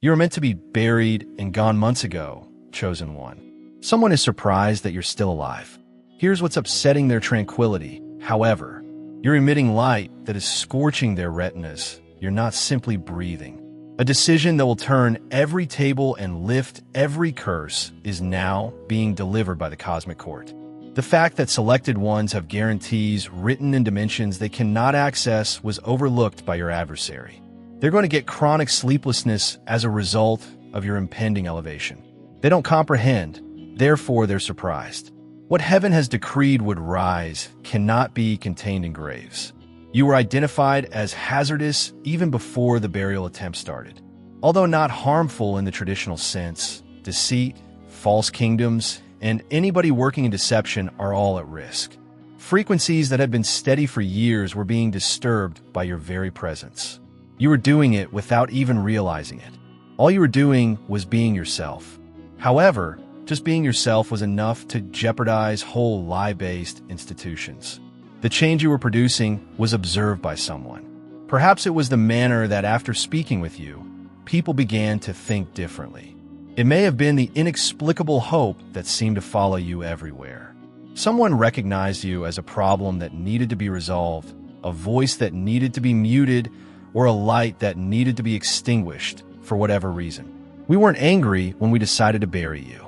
You were meant to be buried and gone months ago, chosen one. Someone is surprised that you're still alive. Here's what's upsetting their tranquility. However, you're emitting light that is scorching their retinas. You're not simply breathing. A decision that will turn every table and lift every curse is now being delivered by the cosmic court. The fact that selected ones have guarantees written in dimensions they cannot access was overlooked by your adversary. They're going to get chronic sleeplessness as a result of your impending elevation. They don't comprehend, therefore they're surprised. What heaven has decreed would rise cannot be contained in graves. You were identified as hazardous even before the burial attempt started. Although not harmful in the traditional sense, deceit, false kingdoms, and anybody working in deception are all at risk. Frequencies that had been steady for years were being disturbed by your very presence. You were doing it without even realizing it. All you were doing was being yourself. However, just being yourself was enough to jeopardize whole lie-based institutions. The change you were producing was observed by someone. Perhaps it was the manner that after speaking with you, people began to think differently. It may have been the inexplicable hope that seemed to follow you everywhere. Someone recognized you as a problem that needed to be resolved, a voice that needed to be muted, or a light that needed to be extinguished for whatever reason. We weren't angry when we decided to bury you.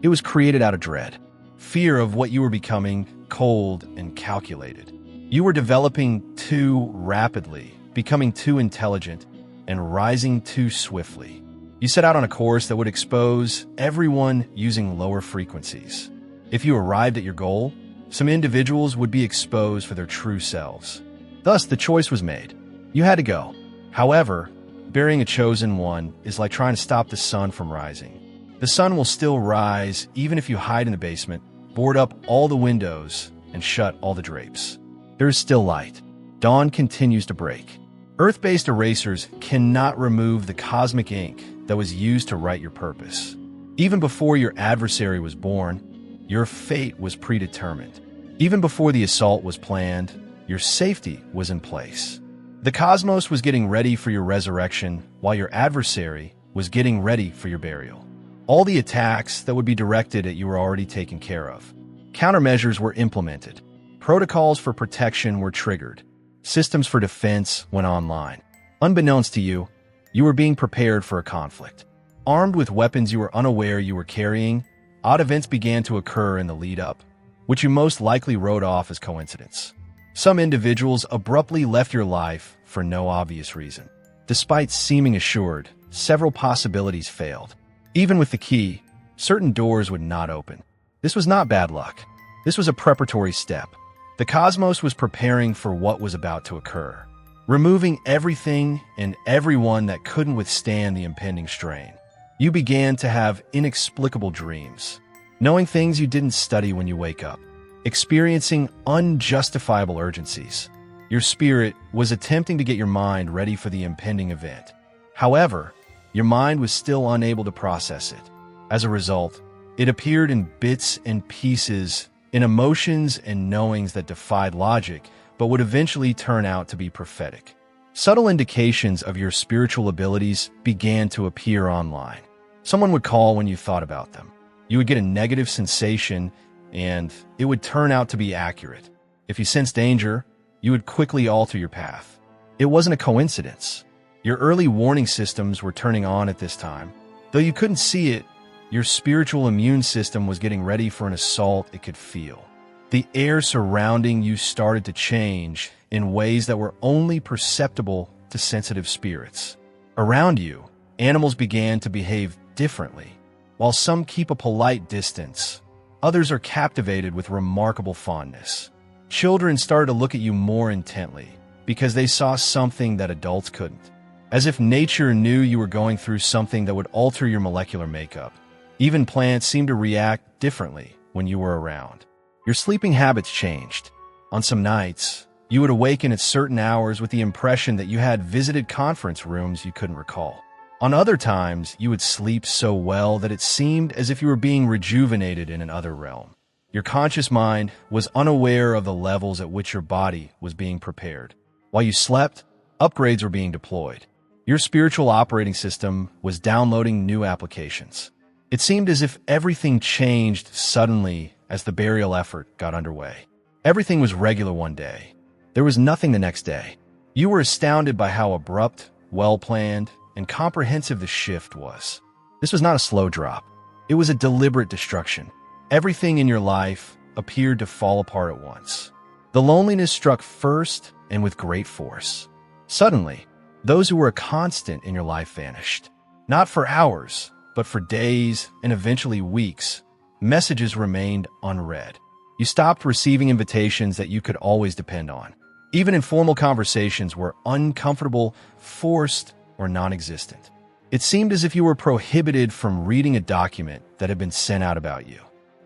It was created out of dread, fear of what you were becoming, cold and calculated. You were developing too rapidly, becoming too intelligent, and rising too swiftly. You set out on a course that would expose everyone using lower frequencies. If you arrived at your goal, some individuals would be exposed for their true selves. Thus, the choice was made. You had to go. However, burying a chosen one is like trying to stop the sun from rising. The sun will still rise even if you hide in the basement, board up all the windows, and shut all the drapes. There is still light. Dawn continues to break. Earth-based erasers cannot remove the cosmic ink that was used to write your purpose. Even before your adversary was born, your fate was predetermined. Even before the assault was planned, your safety was in place. The cosmos was getting ready for your resurrection while your adversary was getting ready for your burial. All the attacks that would be directed at you were already taken care of. Countermeasures were implemented. Protocols for protection were triggered. Systems for defense went online. Unbeknownst to you, you were being prepared for a conflict. Armed with weapons you were unaware you were carrying, odd events began to occur in the lead-up, which you most likely wrote off as coincidence. Some individuals abruptly left your life for no obvious reason. Despite seeming assured, several possibilities failed. Even with the key, certain doors would not open. This was not bad luck. This was a preparatory step. The cosmos was preparing for what was about to occur, removing everything and everyone that couldn't withstand the impending strain. You began to have inexplicable dreams, knowing things you didn't study when you wake up, experiencing unjustifiable urgencies. Your spirit was attempting to get your mind ready for the impending event. However, your mind was still unable to process it. As a result, it appeared in bits and pieces, in emotions and knowings that defied logic, but would eventually turn out to be prophetic. Subtle indications of your spiritual abilities began to appear online. Someone would call when you thought about them. You would get a negative sensation, and it would turn out to be accurate. If you sensed danger, you would quickly alter your path. It wasn't a coincidence. Your early warning systems were turning on at this time. Though you couldn't see it, your spiritual immune system was getting ready for an assault it could feel. The air surrounding you started to change in ways that were only perceptible to sensitive spirits. Around you, animals began to behave differently. While some keep a polite distance, others are captivated with remarkable fondness. Children started to look at you more intently because they saw something that adults couldn't. As if nature knew you were going through something that would alter your molecular makeup. Even plants seemed to react differently when you were around. Your sleeping habits changed. On some nights, you would awaken at certain hours with the impression that you had visited conference rooms you couldn't recall. On other times, you would sleep so well that it seemed as if you were being rejuvenated in another realm. Your conscious mind was unaware of the levels at which your body was being prepared. While you slept, upgrades were being deployed. Your spiritual operating system was downloading new applications. It seemed as if everything changed suddenly as the burial effort got underway. Everything was regular one day. There was nothing the next day. You were astounded by how abrupt, well-planned, and comprehensive the shift was. This was not a slow drop. It was a deliberate destruction. Everything in your life appeared to fall apart at once. The loneliness struck first and with great force. Suddenly, those who were a constant in your life vanished. Not for hours, but for days and eventually weeks. Messages remained unread. You stopped receiving invitations that you could always depend on. Even informal conversations were uncomfortable, forced, or non-existent. It seemed as if you were prohibited from reading a document that had been sent out about you.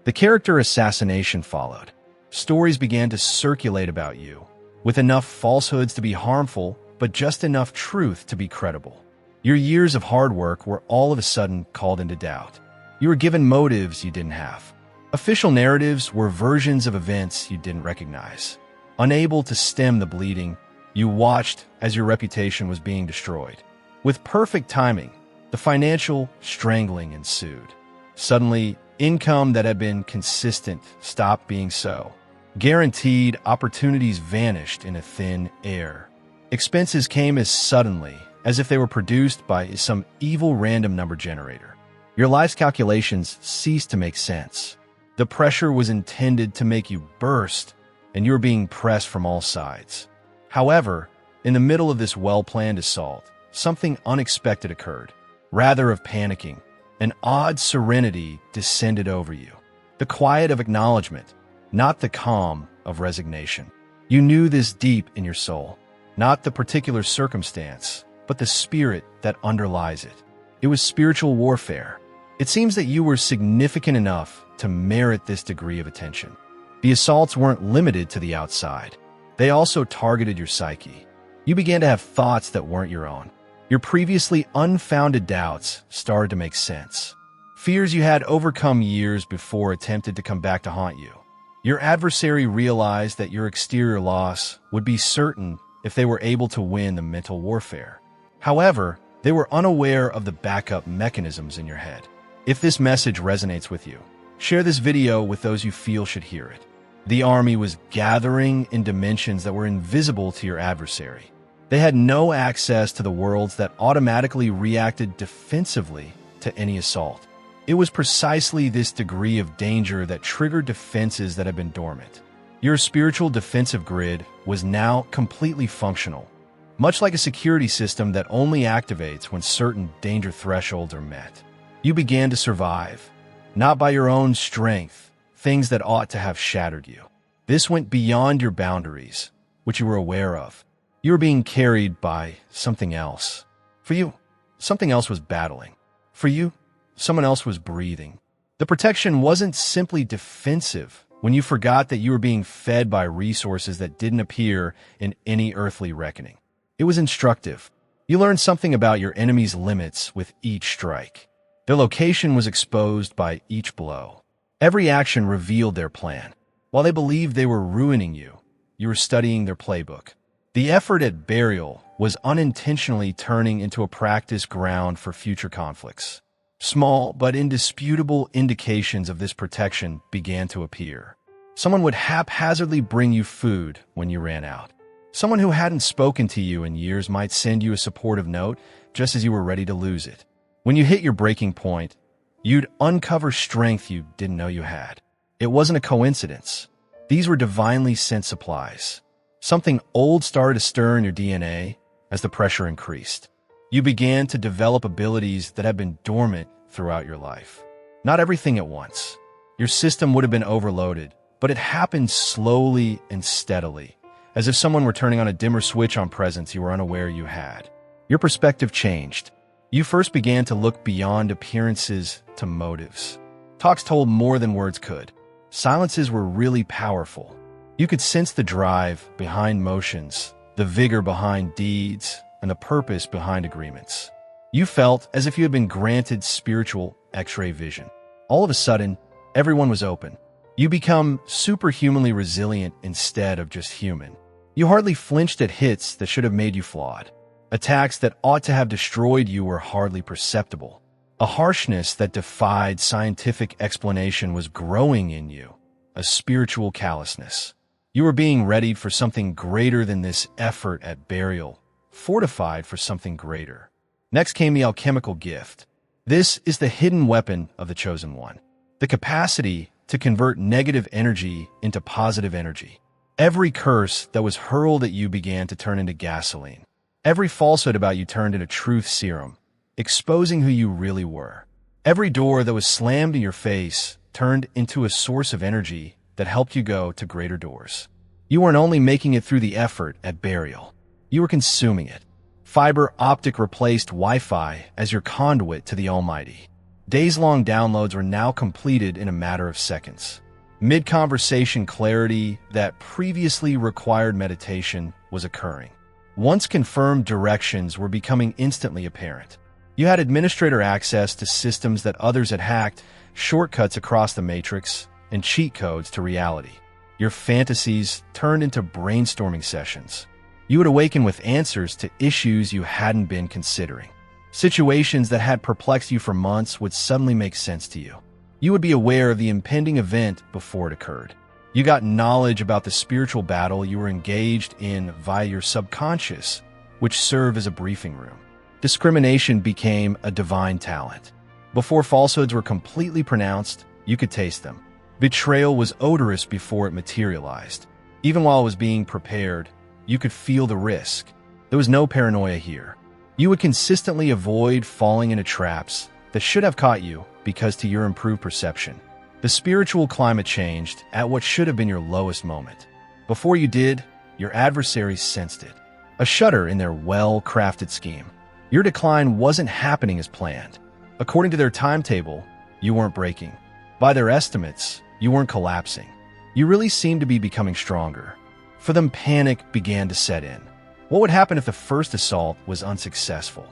The character assassination followed. Stories began to circulate about you, with enough falsehoods to be harmful, but just enough truth to be credible. Your years of hard work were all of a sudden called into doubt. You were given motives you didn't have. Official narratives were versions of events you didn't recognize. Unable to stem the bleeding, you watched as your reputation was being destroyed. With perfect timing, the financial strangling ensued. Suddenly, income that had been consistent stopped being so. Guaranteed opportunities vanished in a thin air. Expenses came as suddenly as if they were produced by some evil random number generator. Your life's calculations ceased to make sense. The pressure was intended to make you burst, and you were being pressed from all sides. However, in the middle of this well-planned assault, something unexpected occurred. Rather of panicking, an odd serenity descended over you. The quiet of acknowledgement, not the calm of resignation. You knew this deep in your soul, not the particular circumstance, but the spirit that underlies it. It was spiritual warfare. It seems that you were significant enough to merit this degree of attention. The assaults weren't limited to the outside. They also targeted your psyche. You began to have thoughts that weren't your own. Your previously unfounded doubts started to make sense. Fears you had overcome years before attempted to come back to haunt you. Your adversary realized that your exterior loss would be certain if they were able to win the mental warfare. However, they were unaware of the backup mechanisms in your head. If this message resonates with you, share this video with those you feel should hear it. The army was gathering in dimensions that were invisible to your adversary. They had no access to the worlds that automatically reacted defensively to any assault. It was precisely this degree of danger that triggered defenses that had been dormant. Your spiritual defensive grid was now completely functional, much like a security system that only activates when certain danger thresholds are met. You began to survive, not by your own strength, things that ought to have shattered you. This went beyond your boundaries, which you were aware of. You were being carried by something else. For you, something else was battling. For you, someone else was breathing. The protection wasn't simply defensive when you forgot that you were being fed by resources that didn't appear in any earthly reckoning. It was instructive. You learned something about your enemy's limits with each strike. Their location was exposed by each blow. Every action revealed their plan. While they believed they were ruining you, you were studying their playbook. The effort at burial was unintentionally turning into a practice ground for future conflicts. Small but indisputable indications of this protection began to appear. Someone would haphazardly bring you food when you ran out. Someone who hadn't spoken to you in years might send you a supportive note just as you were ready to lose it. When you hit your breaking point, you'd uncover strength you didn't know you had. It wasn't a coincidence. These were divinely sent supplies. Something old started to stir in your DNA as the pressure increased. You began to develop abilities that had been dormant throughout your life. Not everything at once. Your system would have been overloaded, but it happened slowly and steadily, as if someone were turning on a dimmer switch on presence you were unaware you had. Your perspective changed. You first began to look beyond appearances to motives. Talks told more than words could. Silences were really powerful. You could sense the drive behind motions, the vigor behind deeds, and the purpose behind agreements. You felt as if you had been granted spiritual X-ray vision. All of a sudden, everyone was open. You become superhumanly resilient instead of just human. You hardly flinched at hits that should have made you flawed. Attacks that ought to have destroyed you were hardly perceptible. A harshness that defied scientific explanation was growing in you, a spiritual callousness. You were being readied for something greater than this effort at burial, fortified for something greater. Next came the alchemical gift. This is the hidden weapon of the Chosen One, the capacity to convert negative energy into positive energy. Every curse that was hurled at you began to turn into gasoline. Every falsehood about you turned into truth serum, exposing who you really were. Every door that was slammed in your face turned into a source of energy that helped you go to greater doors. You weren't only making it through the effort at burial, you were consuming it. Fiber optic replaced Wi-Fi as your conduit to the Almighty. Days-long downloads were now completed in a matter of seconds. Mid-conversation clarity that previously required meditation was occurring. Once confirmed directions were becoming instantly apparent. You had administrator access to systems that others had hacked, shortcuts across the matrix, and cheat codes to reality. Your fantasies turned into brainstorming sessions. You would awaken with answers to issues you hadn't been considering. Situations that had perplexed you for months would suddenly make sense to you. You would be aware of the impending event before it occurred. You got knowledge about the spiritual battle you were engaged in via your subconscious, which served as a briefing room. Discrimination became a divine talent. Before falsehoods were completely pronounced, you could taste them. Betrayal was odorous before it materialized. Even while it was being prepared, you could feel the risk. There was no paranoia here. You would consistently avoid falling into traps that should have caught you because to your improved perception. The spiritual climate changed at what should have been your lowest moment. Before you did, your adversaries sensed it. A shudder in their well-crafted scheme. Your decline wasn't happening as planned. According to their timetable, you weren't breaking. By their estimates, you weren't collapsing. You really seemed to be becoming stronger. For them, panic began to set in. What would happen if the first assault was unsuccessful?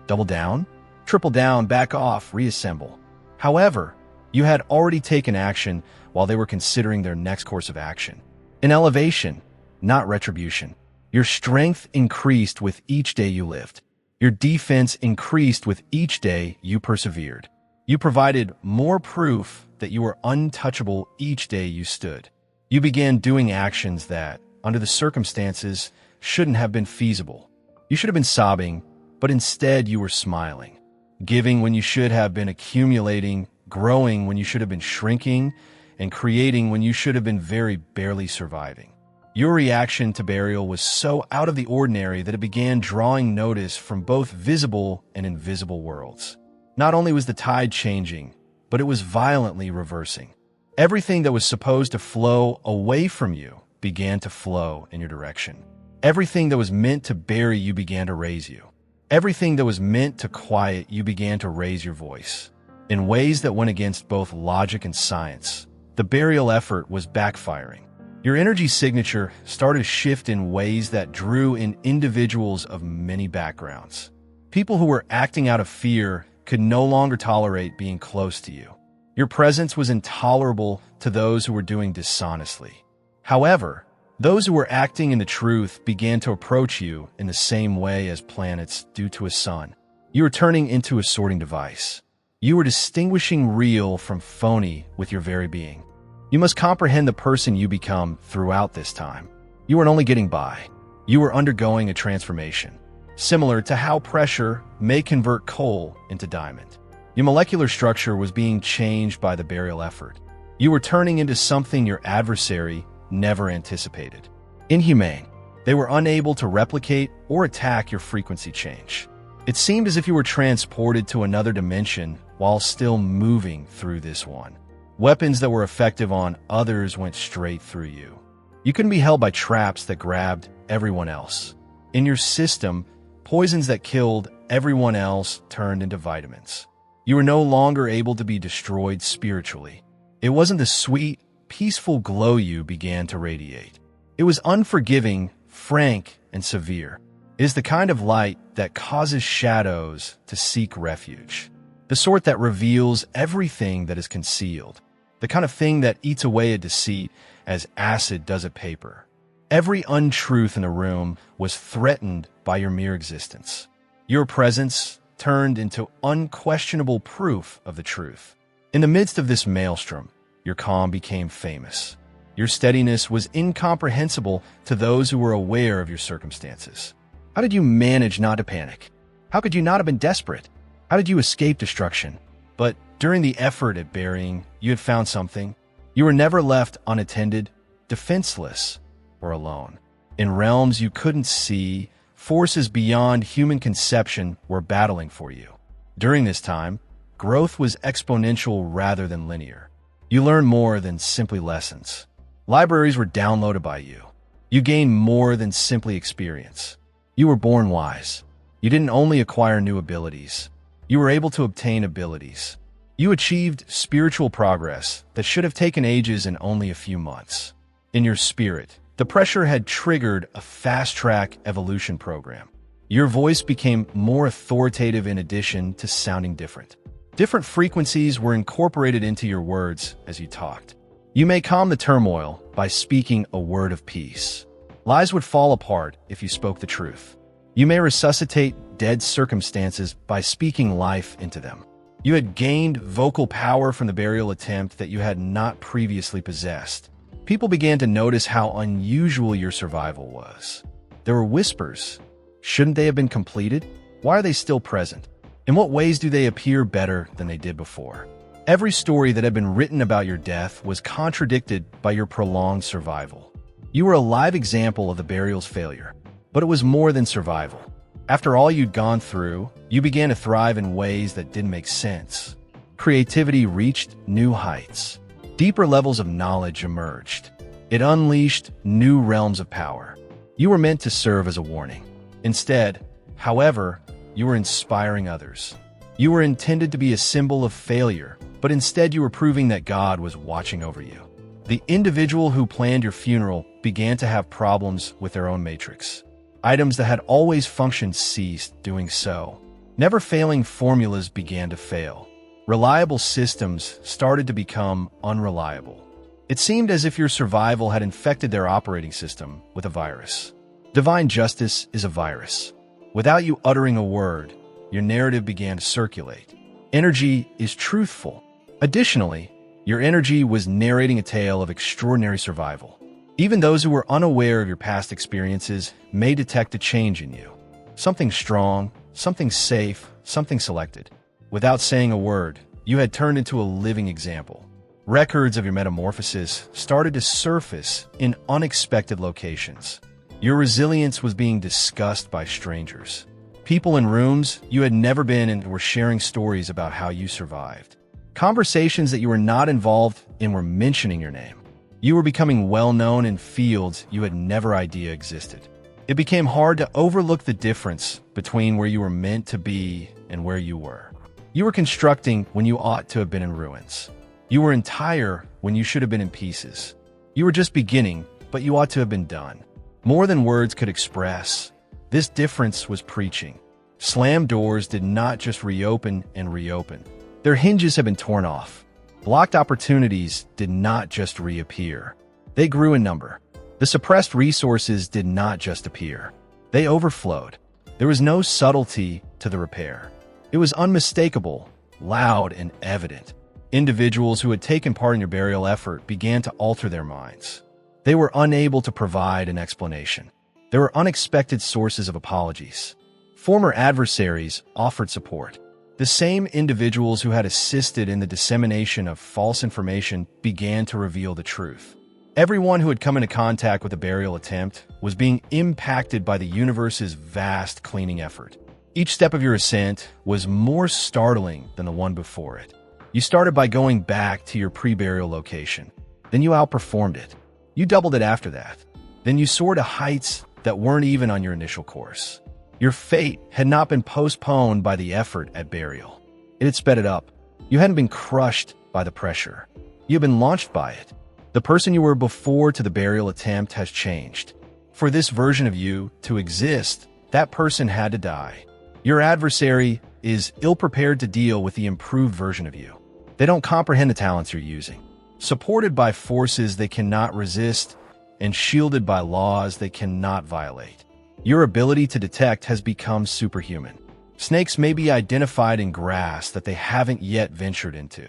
Double down? Triple down, back off, reassemble. However, you had already taken action while they were considering their next course of action. An elevation, not retribution. Your strength increased with each day you lived. Your defense increased with each day you persevered. You provided more proof that you were untouchable each day you stood. You began doing actions that, under the circumstances, shouldn't have been feasible. You should have been sobbing, but instead you were smiling. Giving when you should have been accumulating, growing when you should have been shrinking, and creating when you should have been very barely surviving. Your reaction to burial was so out of the ordinary that it began drawing notice from both visible and invisible worlds. Not only was the tide changing, but it was violently reversing. Everything that was supposed to flow away from you began to flow in your direction. Everything that was meant to bury you began to raise you. Everything that was meant to quiet you began to raise your voice. In ways that went against both logic and science, the burial effort was backfiring. Your energy signature started to shift in ways that drew in individuals of many backgrounds. People who were acting out of fear could no longer tolerate being close to you. Your presence was intolerable to those who were doing dishonestly. However, those who were acting in the truth began to approach you in the same way as planets do to a sun. You were turning into a sorting device. You were distinguishing real from phony with your very being. You must comprehend the person you become throughout this time. You weren't only getting by. You were undergoing a transformation, similar to how pressure may convert coal into diamond. Your molecular structure was being changed by the burial effort. You were turning into something your adversary never anticipated. Inhumane, they were unable to replicate or attack your frequency change. It seemed as if you were transported to another dimension while still moving through this one. Weapons that were effective on others went straight through you. You couldn't be held by traps that grabbed everyone else. In your system, poisons that killed everyone else turned into vitamins. You were no longer able to be destroyed spiritually. It wasn't the sweet, peaceful glow you began to radiate. It was unforgiving, frank, and severe. It is the kind of light that causes shadows to seek refuge. The sort that reveals everything that is concealed. The kind of thing that eats away at deceit as acid does at paper. Every untruth in the room was threatened by by your mere existence. Your presence turned into unquestionable proof of the truth. In the midst of this maelstrom, your calm became famous. Your steadiness was incomprehensible to those who were aware of your circumstances. How did you manage not to panic? How could you not have been desperate? How did you escape destruction? But during the effort at burying, you had found something. You were never left unattended, defenseless, or alone. In realms you couldn't see, forces beyond human conception were battling for you. During this time, growth was exponential rather than linear. You learned more than simply lessons. Libraries were downloaded by you. You gained more than simply experience. You were born wise. You didn't only acquire new abilities. You were able to obtain abilities. You achieved spiritual progress that should have taken ages in only a few months. In your spirit, the pressure had triggered a fast-track evolution program. Your voice became more authoritative in addition to sounding different. Different frequencies were incorporated into your words as you talked. You may calm the turmoil by speaking a word of peace. Lies would fall apart if you spoke the truth. You may resuscitate dead circumstances by speaking life into them. You had gained vocal power from the burial attempt that you had not previously possessed. People began to notice how unusual your survival was. There were whispers. Shouldn't they have been completed? Why are they still present? In what ways do they appear better than they did before? Every story that had been written about your death was contradicted by your prolonged survival. You were a live example of the burial's failure, but it was more than survival. After all you'd gone through, you began to thrive in ways that didn't make sense. Creativity reached new heights. Deeper levels of knowledge emerged. It unleashed new realms of power. You were meant to serve as a warning. Instead, however, you were inspiring others. You were intended to be a symbol of failure, but instead you were proving that God was watching over you. The individual who planned your funeral began to have problems with their own matrix. Items that had always functioned ceased doing so. Never-failing formulas began to fail. Reliable systems started to become unreliable. It seemed as if your survival had infected their operating system with a virus. Divine justice is a virus. Without you uttering a word, your narrative began to circulate. Energy is truthful. Additionally, your energy was narrating a tale of extraordinary survival. Even those who were unaware of your past experiences may detect a change in you. Something strong, something safe, something selected. Without saying a word, you had turned into a living example. Records of your metamorphosis started to surface in unexpected locations. Your resilience was being discussed by strangers. People in rooms you had never been in were sharing stories about how you survived. Conversations that you were not involved in were mentioning your name. You were becoming well-known in fields you had never idea existed. It became hard to overlook the difference between where you were meant to be and where you were. You were constructing when you ought to have been in ruins. You were entire when you should have been in pieces. You were just beginning, but you ought to have been done. More than words could express. This difference was preaching. Slammed doors did not just reopen and reopen. Their hinges had been torn off. Blocked opportunities did not just reappear. They grew in number. The suppressed resources did not just appear. They overflowed. There was no subtlety to the repair. It was unmistakable, loud, and evident. Individuals who had taken part in your burial effort began to alter their minds. They were unable to provide an explanation. There were unexpected sources of apologies. Former adversaries offered support. The same individuals who had assisted in the dissemination of false information began to reveal the truth. Everyone who had come into contact with the burial attempt was being impacted by the universe's vast cleaning effort. Each step of your ascent was more startling than the one before it. You started by going back to your pre-burial location. Then you outperformed it. You doubled it after that. Then you soared to heights that weren't even on your initial course. Your fate had not been postponed by the effort at burial. It had sped it up. You hadn't been crushed by the pressure. You had been launched by it. The person you were before to the burial attempt has changed. For this version of you to exist, that person had to die. Your adversary is ill-prepared to deal with the improved version of you. They don't comprehend the talents you're using. Supported by forces they cannot resist and shielded by laws they cannot violate. Your ability to detect has become superhuman. Snakes may be identified in grass that they haven't yet ventured into.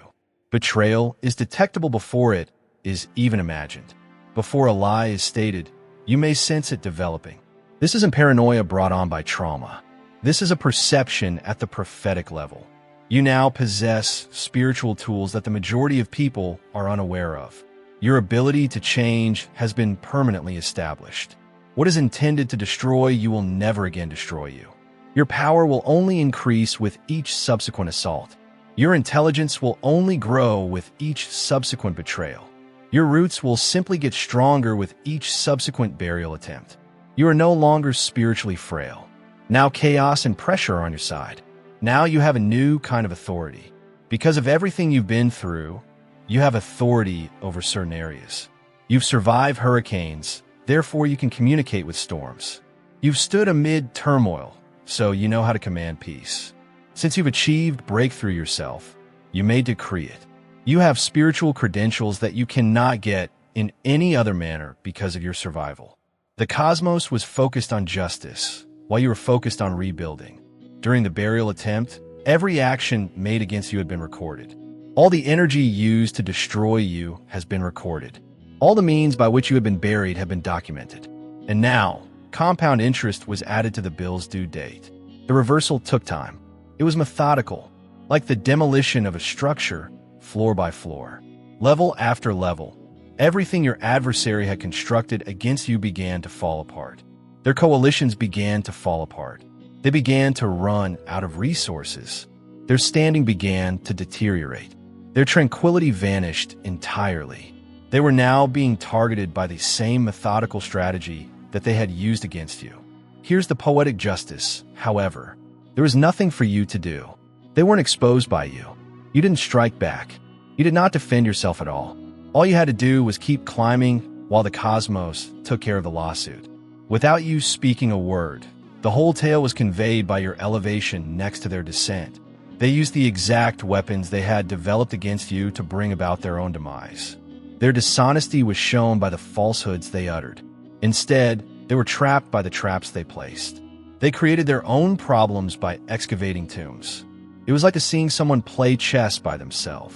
Betrayal is detectable before it is even imagined. Before a lie is stated, you may sense it developing. This isn't paranoia brought on by trauma. This is a perception at the prophetic level. You now possess spiritual tools that the majority of people are unaware of. Your ability to change has been permanently established. What is intended to destroy you will never again destroy you. Your power will only increase with each subsequent assault. Your intelligence will only grow with each subsequent betrayal. Your roots will simply get stronger with each subsequent burial attempt. You are no longer spiritually frail. Now chaos and pressure are on your side. Now you have a new kind of authority. Because of everything you've been through, you have authority over certain areas. You've survived hurricanes, therefore you can communicate with storms. You've stood amid turmoil, so you know how to command peace. Since you've achieved breakthrough yourself, you may decree it. You have spiritual credentials that you cannot get in any other manner because of your survival. The cosmos was focused on justice, while you were focused on rebuilding. During the burial attempt, every action made against you had been recorded. All the energy used to destroy you has been recorded. All the means by which you have been buried have been documented. And now, compound interest was added to the bill's due date. The reversal took time. It was methodical, like the demolition of a structure, floor by floor, level after level. Everything your adversary had constructed against you began to fall apart. Their coalitions began to fall apart. They began to run out of resources. Their standing began to deteriorate. Their tranquility vanished entirely. They were now being targeted by the same methodical strategy that they had used against you. Here's the poetic justice, however. There was nothing for you to do. They weren't exposed by you. You didn't strike back. You did not defend yourself at all. All you had to do was keep climbing while the cosmos took care of the lawsuit. Without you speaking a word, the whole tale was conveyed by your elevation next to their descent. They used the exact weapons they had developed against you to bring about their own demise. Their dishonesty was shown by the falsehoods they uttered. Instead, they were trapped by the traps they placed. They created their own problems by excavating tombs. It was like seeing someone play chess by themselves.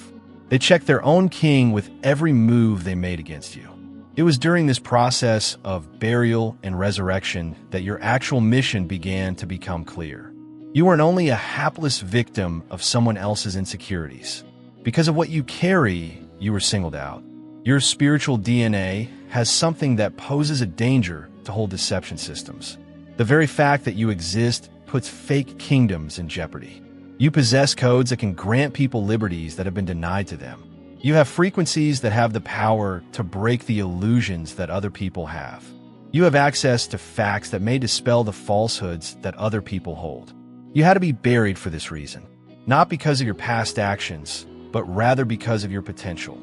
They checked their own king with every move they made against you. It was during this process of burial and resurrection that your actual mission began to become clear. You weren't only a hapless victim of someone else's insecurities. Because of what you carry, you were singled out. Your spiritual DNA has something that poses a danger to whole deception systems. The very fact that you exist puts fake kingdoms in jeopardy. You possess codes that can grant people liberties that have been denied to them. You have frequencies that have the power to break the illusions that other people have. You have access to facts that may dispel the falsehoods that other people hold. You had to be buried for this reason, not because of your past actions, but rather because of your potential.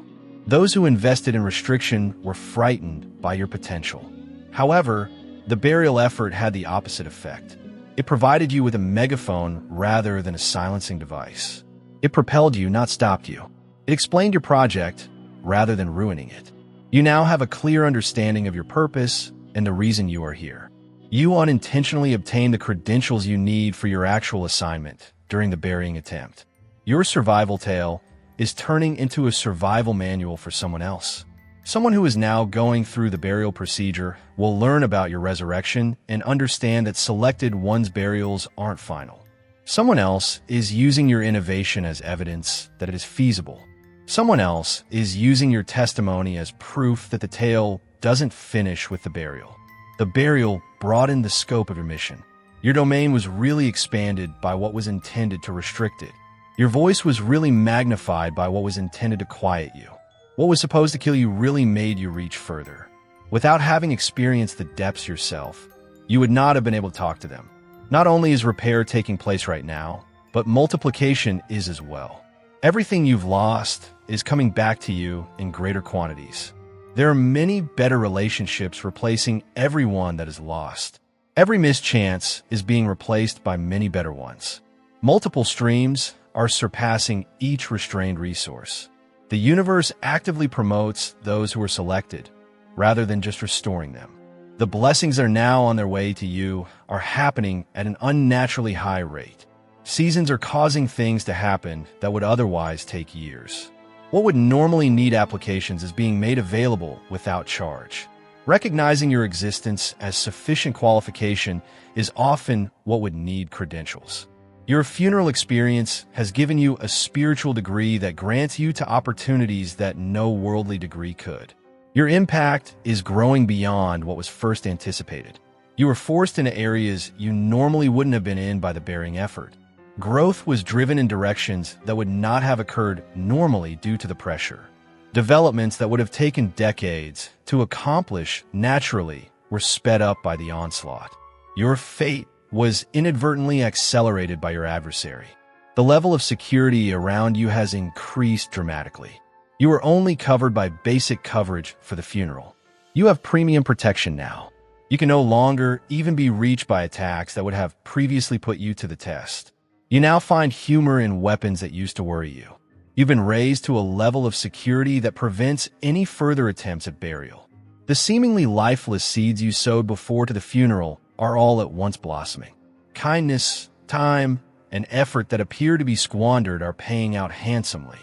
Those who invested in restriction were frightened by your potential. However, the burial effort had the opposite effect. It provided you with a megaphone rather than a silencing device. It propelled you, not stopped you. It explained your project rather than ruining it. You now have a clear understanding of your purpose and the reason you are here. You unintentionally obtained the credentials you need for your actual assignment during the burying attempt. Your survival tale is turning into a survival manual for someone else. Someone who is now going through the burial procedure will learn about your resurrection and understand that selected one's burials aren't final. Someone else is using your innovation as evidence that it is feasible. Someone else is using your testimony as proof that the tale doesn't finish with the burial. The burial broadened the scope of your mission. Your domain was really expanded by what was intended to restrict it. Your voice was really magnified by what was intended to quiet you. What was supposed to kill you really made you reach further. Without having experienced the depths yourself, you would not have been able to talk to them. Not only is repair taking place right now, but multiplication is as well. Everything you've lost is coming back to you in greater quantities. There are many better relationships replacing everyone that is lost. Every mischance is being replaced by many better ones. Multiple streams are surpassing each restrained resource. The universe actively promotes those who are selected, rather than just restoring them. The blessings that are now on their way to you are happening at an unnaturally high rate. Seasons are causing things to happen that would otherwise take years. What would normally need applications is being made available without charge. Recognizing your existence as sufficient qualification is often what would need credentials. Your funeral experience has given you a spiritual degree that grants you to opportunities that no worldly degree could. Your impact is growing beyond what was first anticipated. You were forced into areas you normally wouldn't have been in by the bearing effort. Growth was driven in directions that would not have occurred normally due to the pressure. Developments that would have taken decades to accomplish naturally were sped up by the onslaught. Your fate was inadvertently accelerated by your adversary. The level of security around you has increased dramatically. You are only covered by basic coverage for the funeral. You have premium protection now. You can no longer even be reached by attacks that would have previously put you to the test. You now find humor in weapons that used to worry you. You've been raised to a level of security that prevents any further attempts at burial. The seemingly lifeless seeds you sowed before to the funeral are all at once blossoming. Kindness, time, and effort that appear to be squandered are paying out handsomely.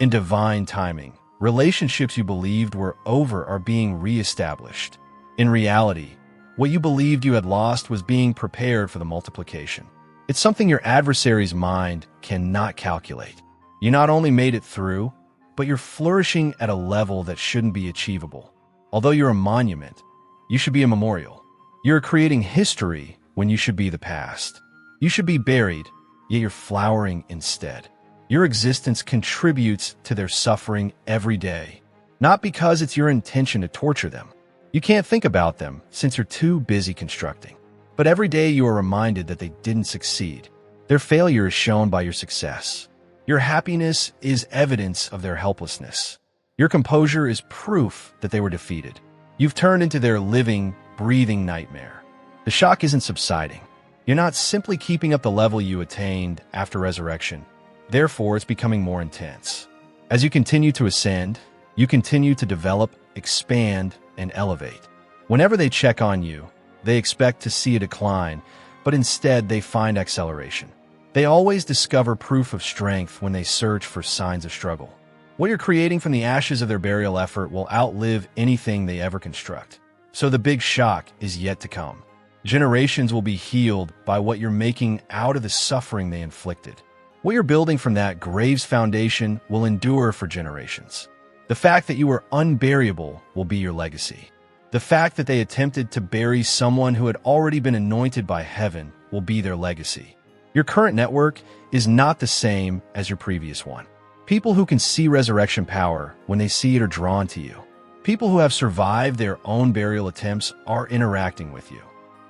In divine timing, relationships you believed were over are being reestablished. In reality, what you believed you had lost was being prepared for the multiplication. It's something your adversary's mind cannot calculate. You not only made it through, but you're flourishing at a level that shouldn't be achievable. Although you're a monument, you should be a memorial. You're creating history when you should be the past. You should be buried, yet you're flowering instead. Your existence contributes to their suffering every day, not because it's your intention to torture them. You can't think about them since you're too busy constructing. But every day you are reminded that they didn't succeed. Their failure is shown by your success. Your happiness is evidence of their helplessness. Your composure is proof that they were defeated. You've turned into their living, breathing nightmare. The shock isn't subsiding. You're not simply keeping up the level you attained after resurrection. Therefore, it's becoming more intense. As you continue to ascend, you continue to develop, expand, and elevate. Whenever they check on you, they expect to see a decline, but instead they find acceleration. They always discover proof of strength when they search for signs of struggle. What you're creating from the ashes of their burial effort will outlive anything they ever construct. So the big shock is yet to come. Generations will be healed by what you're making out of the suffering they inflicted. What you're building from that grave's foundation will endure for generations. The fact that you are unburiable will be your legacy. The fact that they attempted to bury someone who had already been anointed by heaven will be their legacy. Your current network is not the same as your previous one. People who can see resurrection power when they see it are drawn to you. People who have survived their own burial attempts are interacting with you.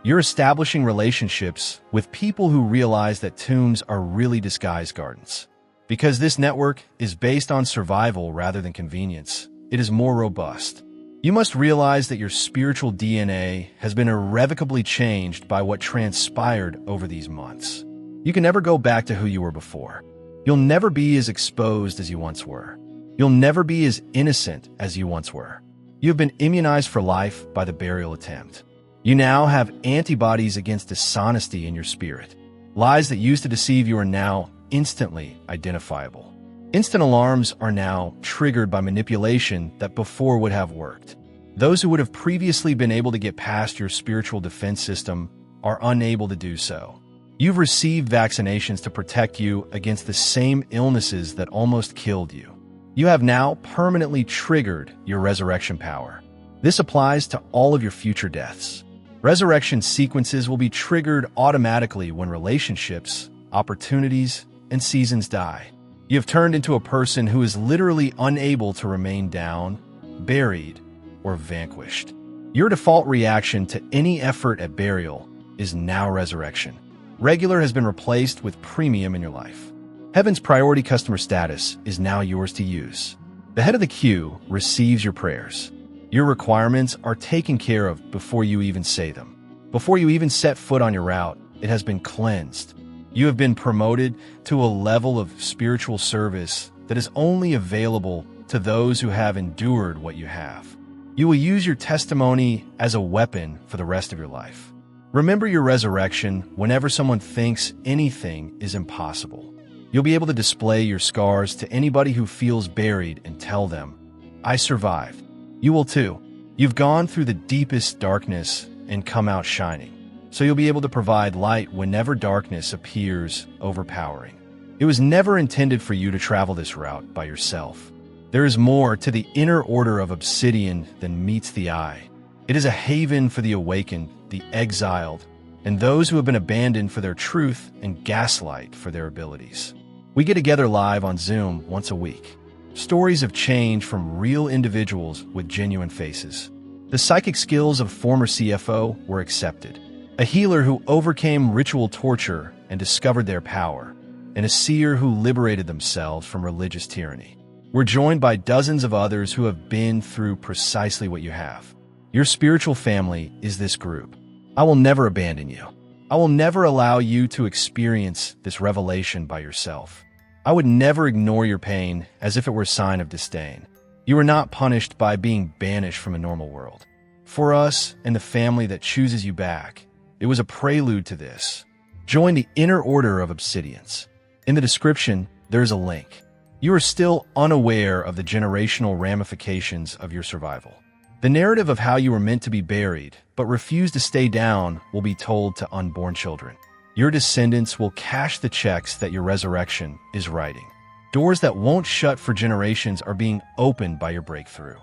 You're establishing relationships with people who realize that tombs are really disguised gardens. Because this network is based on survival rather than convenience, it is more robust. You must realize that your spiritual DNA has been irrevocably changed by what transpired over these months. You can never go back to who you were before. You'll never be as exposed as you once were. You'll never be as innocent as you once were. You have been immunized for life by the burial attempt. You now have antibodies against dishonesty in your spirit. Lies that used to deceive you are now instantly identifiable. Instant alarms are now triggered by manipulation that before would have worked. Those who would have previously been able to get past your spiritual defense system are unable to do so. You've received vaccinations to protect you against the same illnesses that almost killed you. You have now permanently triggered your resurrection power. This applies to all of your future deaths. Resurrection sequences will be triggered automatically when relationships, opportunities, and seasons die. You have turned into a person who is literally unable to remain down, buried, or vanquished. Your default reaction to any effort at burial is now resurrection. Regular has been replaced with premium in your life. Heaven's priority customer status is now yours to use. The head of the queue receives your prayers. Your requirements are taken care of before you even say them. Before you even set foot on your route, it has been cleansed. You have been promoted to a level of spiritual service that is only available to those who have endured what you have. You will use your testimony as a weapon for the rest of your life. Remember your resurrection whenever someone thinks anything is impossible. You'll be able to display your scars to anybody who feels buried and tell them, "I survived." You will too. You've gone through the deepest darkness and come out shining. So you'll be able to provide light whenever darkness appears overpowering. It was never intended for you to travel this route by yourself. There is more to the inner order of obsidian than meets the eye. It is a haven for the awakened, the exiled, and those who have been abandoned for their truth and gaslight for their abilities. We get together live on Zoom once a week. Stories of change from real individuals with genuine faces. The psychic skills of a former CFO were accepted. A healer who overcame ritual torture and discovered their power, and a seer who liberated themselves from religious tyranny. We're joined by dozens of others who have been through precisely what you have. Your spiritual family is this group. I will never abandon you. I will never allow you to experience this revelation by yourself. I would never ignore your pain as if it were a sign of disdain. You are not punished by being banished from a normal world. For us and the family that chooses you back, it was a prelude to this. Join the inner order of obsidians. In the description, there is a link. You are still unaware of the generational ramifications of your survival. The narrative of how you were meant to be buried, but refused to stay down, will be told to unborn children. Your descendants will cash the checks that your resurrection is writing. Doors that won't shut for generations are being opened by your breakthrough.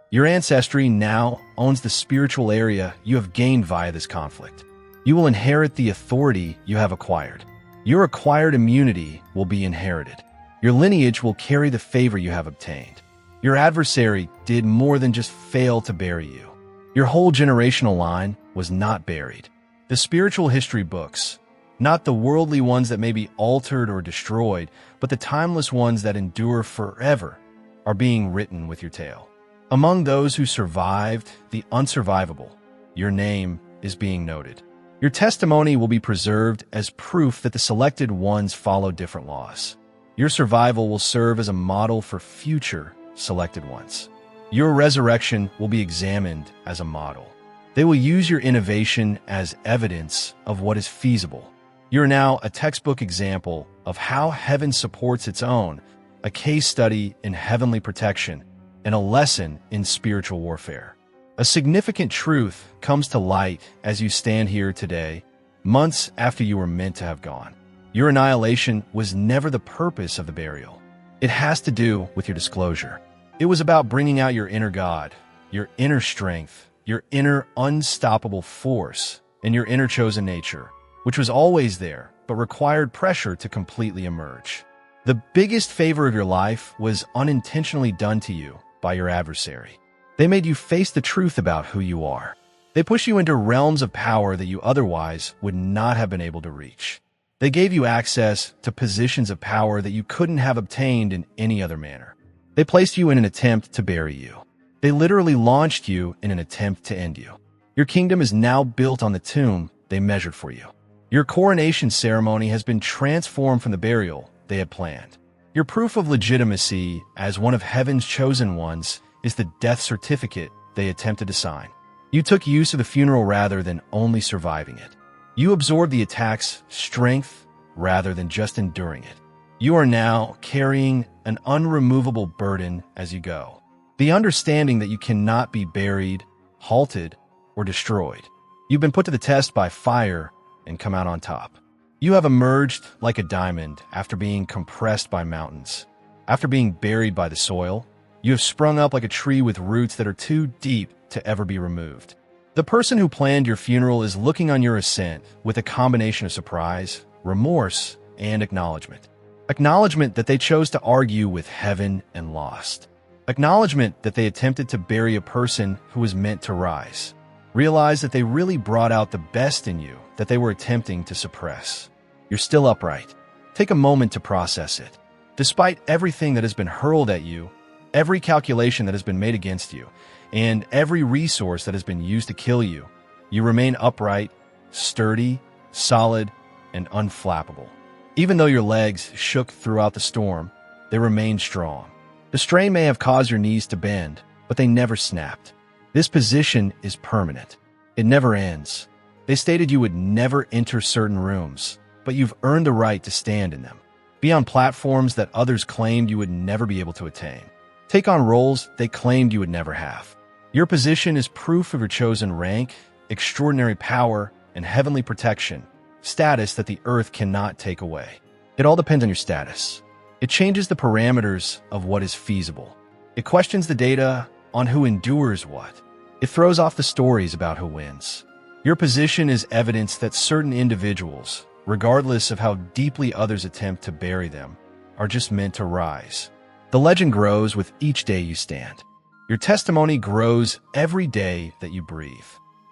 Your ancestry now owns the spiritual area you have gained via this conflict. You will inherit the authority you have acquired. Your acquired immunity will be inherited. Your lineage will carry the favor you have obtained. Your adversary did more than just fail to bury you. Your whole generational line was not buried. The spiritual history books, not the worldly ones that may be altered or destroyed, but the timeless ones that endure forever, are being written with your tale. Among those who survived the unsurvivable, your name is being noted. Your testimony will be preserved as proof that the selected ones follow different laws. Your survival will serve as a model for future selected ones. Your resurrection will be examined as a model. They will use your innovation as evidence of what is feasible. You're now a textbook example of how heaven supports its own, a case study in heavenly protection, and a lesson in spiritual warfare. A significant truth comes to light as you stand here today, months after you were meant to have gone. Your annihilation was never the purpose of the burial. It has to do with your disclosure. It was about bringing out your inner God, your inner strength, your inner unstoppable force, and your inner chosen nature, which was always there, but required pressure to completely emerge. The biggest favor of your life was unintentionally done to you by your adversary. They made you face the truth about who you are. They pushed you into realms of power that you otherwise would not have been able to reach. They gave you access to positions of power that you couldn't have obtained in any other manner. They placed you in an attempt to bury you. They literally launched you in an attempt to end you. Your kingdom is now built on the tomb they measured for you. Your coronation ceremony has been transformed from the burial they had planned. Your proof of legitimacy as one of heaven's chosen ones is the death certificate they attempted to sign. You took use of the funeral rather than only surviving it. You absorbed the attack's strength rather than just enduring it. You are now carrying an unremovable burden as you go. The understanding that you cannot be buried, halted, or destroyed. You've been put to the test by fire and come out on top. You have emerged like a diamond after being compressed by mountains. After being buried by the soil, you have sprung up like a tree with roots that are too deep to ever be removed. The person who planned your funeral is looking on your ascent with a combination of surprise, remorse, and acknowledgement. Acknowledgement that they chose to argue with heaven and lost. Acknowledgement that they attempted to bury a person who was meant to rise. Realize that they really brought out the best in you that they were attempting to suppress. You're still upright. Take a moment to process it. Despite everything that has been hurled at you, every calculation that has been made against you, and every resource that has been used to kill you, you remain upright, sturdy, solid, and unflappable. Even though your legs shook throughout the storm, they remained strong. The strain may have caused your knees to bend, but they never snapped. This position is permanent. It never ends. They stated you would never enter certain rooms, but you've earned the right to stand in them. Be on platforms that others claimed you would never be able to attain. Take on roles they claimed you would never have. Your position is proof of your chosen rank, extraordinary power, and heavenly protection, status that the earth cannot take away. It all depends on your status. It changes the parameters of what is feasible. It questions the data on who endures what. It throws off the stories about who wins. Your position is evidence that certain individuals, regardless of how deeply others attempt to bury them, are just meant to rise. The legend grows with each day you stand. Your testimony grows every day that you breathe.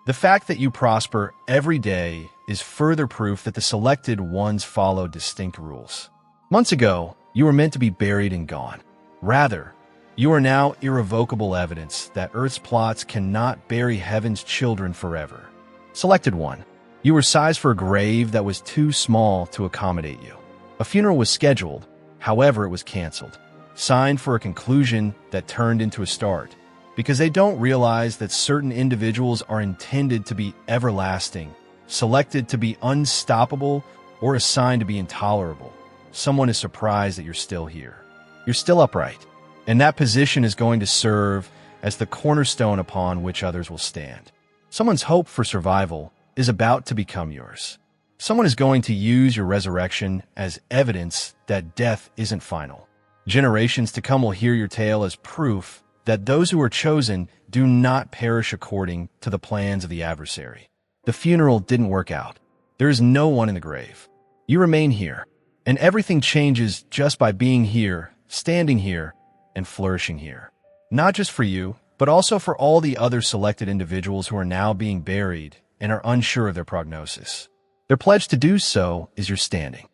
The fact that you prosper every day is further proof that the selected ones follow distinct rules. Months ago, you were meant to be buried and gone. Rather, you are now irrevocable evidence that Earth's plots cannot bury heaven's children forever. Selected one, you were sized for a grave that was too small to accommodate you. A funeral was scheduled, however it was canceled. Signed for a conclusion that turned into a start, because they don't realize that certain individuals are intended to be everlasting, selected to be unstoppable, or assigned to be intolerable. Someone is surprised that you're still here. You're still upright, and that position is going to serve as the cornerstone upon which others will stand. Someone's hope for survival is about to become yours. Someone is going to use your resurrection as evidence that death isn't final. Generations to come will hear your tale as proof that those who are chosen do not perish according to the plans of the adversary. The funeral didn't work out. There is no one in the grave. You remain here, and everything changes just by being here, standing here, and flourishing here. Not just for you, but also for all the other selected individuals who are now being buried and are unsure of their prognosis. Their pledge to do so is your standing.